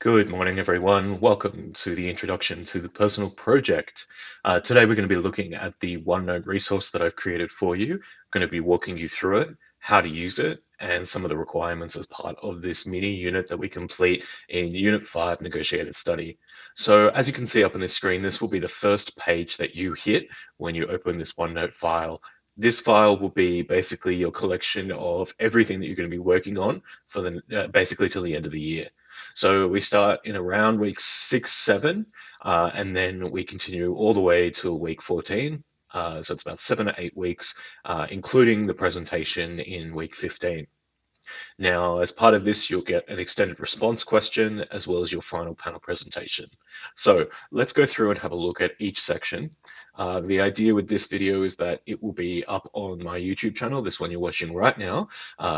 Good morning, everyone. Welcome to the introduction to the personal project. Today, we're going to be looking at the OneNote resource that I've created for you. I'm going to be walking you through it, how to use it, and some of the requirements as part of this mini unit that we complete in Unit 5 Negotiated Study. So, as you can see up on this screen, this will be the first page that you hit when you open this OneNote file. This file will be basically your collection of everything that you're going to be working on for basically till the end of the year. So we start in around week 6, 7, and then we continue all the way till week 14. So it's about 7 to 8 weeks, including the presentation in week 15. Now, as part of this, you'll get an extended response question as well as your final panel presentation. So let's go through and have a look at each section. The idea with this video is that it will be up on my YouTube channel, this one you're watching right now.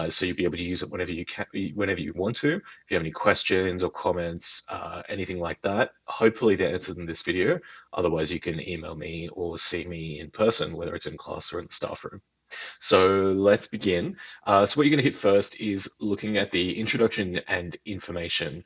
So you'll be able to use it whenever you can, whenever you want to. If you have any questions or comments, anything like that, hopefully they're answered in this video. Otherwise, you can email me or see me in person, whether it's in class or in the staff room. So let's begin. So what you're going to hit first is looking at the introduction and information.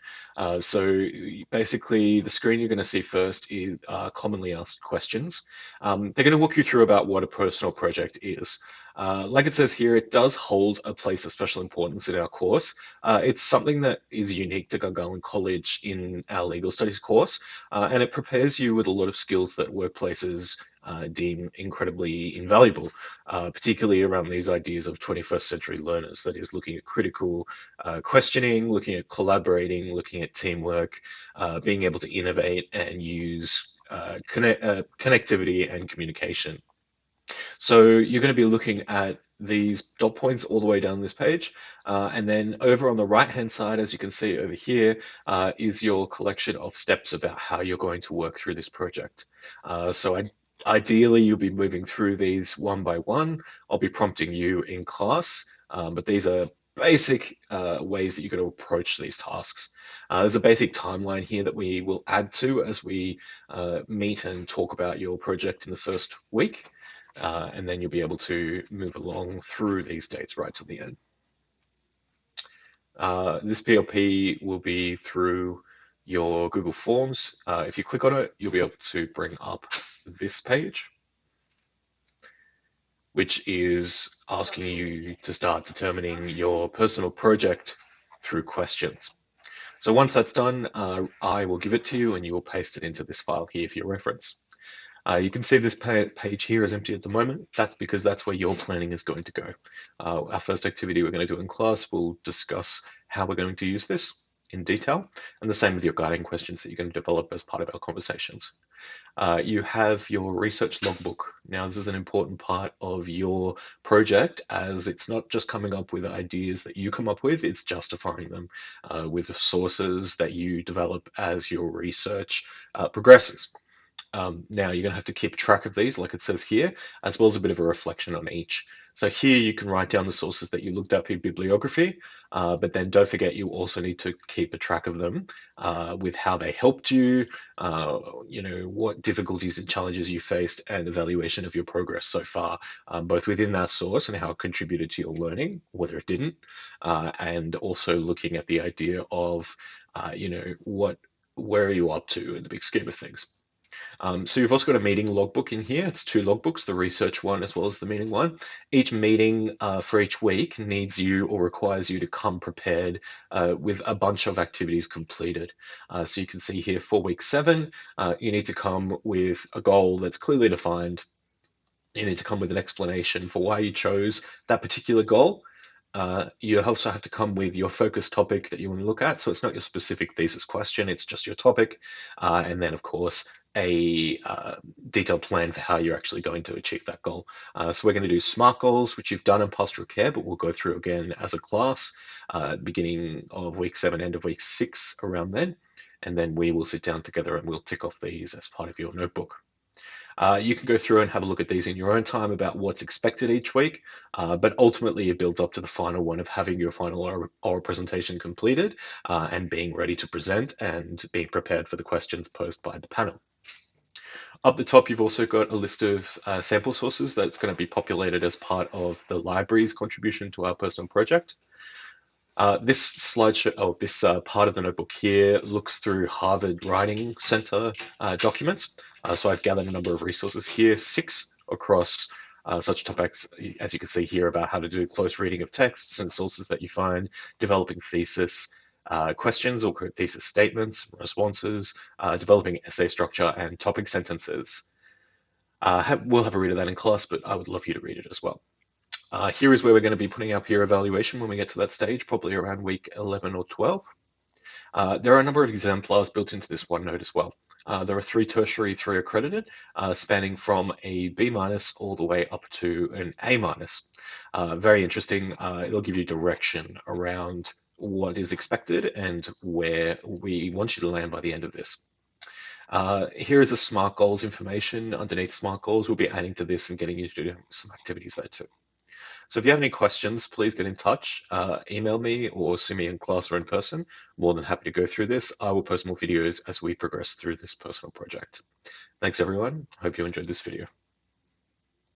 So basically, the screen you're going to see first is commonly asked questions. They're going to walk you through about what a personal project is. Like it says here, it does hold a place of special importance in our course. It's something that is unique to Gungahlin College in our legal studies course, and it prepares you with a lot of skills that workplaces deem incredibly invaluable, particularly around these ideas of 21st century learners, that is looking at critical questioning, looking at collaborating, looking at teamwork, being able to innovate and use connectivity and communication. So you're going to be looking at these dot points all the way down this page. And then over on the right-hand side, as you can see over here, is your collection of steps about how you're going to work through this project. Ideally, you'll be moving through these one by one. I'll be prompting you in class, but these are basic ways that you're going to approach these tasks. There's a basic timeline here that we will add to as we meet and talk about your project in the first week. And then you'll be able to move along through these dates right to the end. This PLP will be through your Google Forms. If you click on it, you'll be able to bring up this page, which is asking you to start determining your personal project through questions. So once that's done, I will give it to you and you will paste it into this file here for your reference. You can see this page here is empty at the moment. That's because that's where your planning is going to go. Our first activity we're going to do in class, we'll discuss how we're going to use this in detail, and the same with your guiding questions that you're going to develop as part of our conversations. You have your research logbook. Now, this is an important part of your project, as it's not just coming up with ideas that you come up with, it's justifying them with sources that you develop as your research progresses. Now you're going to have to keep track of these, like it says here, as well as a bit of a reflection on each. So here you can write down the sources that you looked up for your bibliography, but then don't forget you also need to keep a track of them with how they helped you, what difficulties and challenges you faced, and evaluation of your progress so far, both within that source and how it contributed to your learning, whether it didn't, and also looking at the idea of, where are you up to in the big scheme of things. So you've also got a meeting logbook in here. It's two logbooks, the research one as well as the meeting one. Each meeting for each week needs you or requires you to come prepared with a bunch of activities completed. So you can see here for week 7, you need to come with a goal that's clearly defined. You need to come with an explanation for why you chose that particular goal. You also have to come with your focus topic that you want to look at. So it's not your specific thesis question, it's just your topic. And then, of course, a detailed plan for how you're actually going to achieve that goal. So we're going to do SMART goals, which you've done in pastoral care, but we'll go through again as a class, beginning of week 7, end of week 6, around then. And then we will sit down together and we'll tick off these as part of your notebook. You can go through and have a look at these in your own time about what's expected each week, but ultimately it builds up to the final one of having your final oral presentation completed and being ready to present and being prepared for the questions posed by the panel. Up the top, you've also got a list of sample sources that's going to be populated as part of the library's contribution to our personal project. This slideshow, this part of the notebook here looks through Harvard Writing Center documents. So I've gathered a number of resources here, six across such topics, as you can see here, about how to do close reading of texts and sources that you find, developing thesis questions or thesis statements, responses, developing essay structure, and topic sentences. We'll have a read of that in class, but I would love you to read it as well. Here is where we're going to be putting our peer evaluation when we get to that stage, probably around week 11 or 12. There are a number of exemplars built into this OneNote as well. There are three tertiary, three accredited, spanning from a B minus all the way up to an A minus. Very interesting. It'll give you direction around what is expected and where we want you to land by the end of this. Here is the SMART goals information. Underneath SMART goals, we'll be adding to this and getting you to do some activities there too. So if you have any questions, please get in touch. Email me or see me in class or in person. More than happy to go through this. I will post more videos as we progress through this personal project. Thanks everyone. Hope you enjoyed this video.